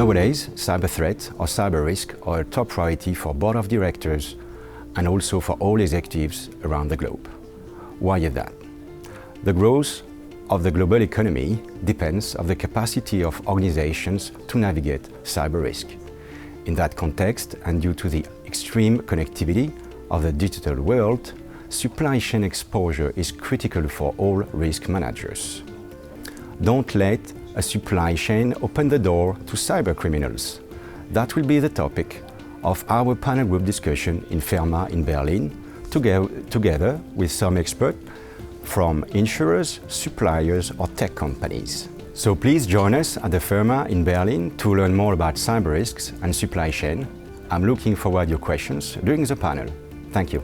Nowadays, cyber threat or cyber risk are a top priority for board of directors and also for all executives around the globe. Why is that? The growth of the global economy depends on the capacity of organizations to navigate cyber risk. In that context, and due to the extreme connectivity of the digital world, supply chain exposure is critical for all risk managers. Don't let a supply chain open the door to cyber criminals. That will be the topic of our panel group discussion in FERMA in Berlin, together with some experts from insurers, suppliers or tech companies. So please join us at the FERMA in Berlin to learn more about cyber risks and supply chain. I'm looking forward to your questions during the panel. Thank you.